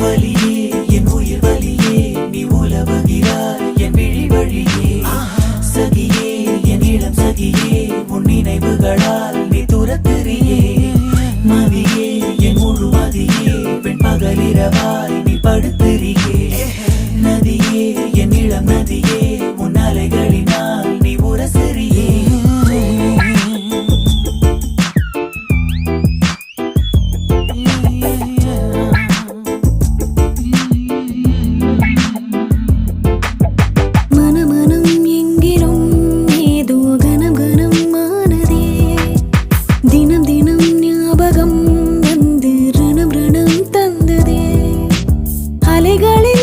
வலியே என் உயிர் வலியே நீ உலவுகிறாய் என் விழி வழியே சகியே என் இளம் சகியே உன் நினைவுகளால் நீ துரத்துறியே மதியே என் முழு மதியே பெண் பகலிரவாய் நீ படுத்துறியே நதியே என் இளம் நதியே உன் அலைகளினால் நீ உரசுறியே அலைகளில்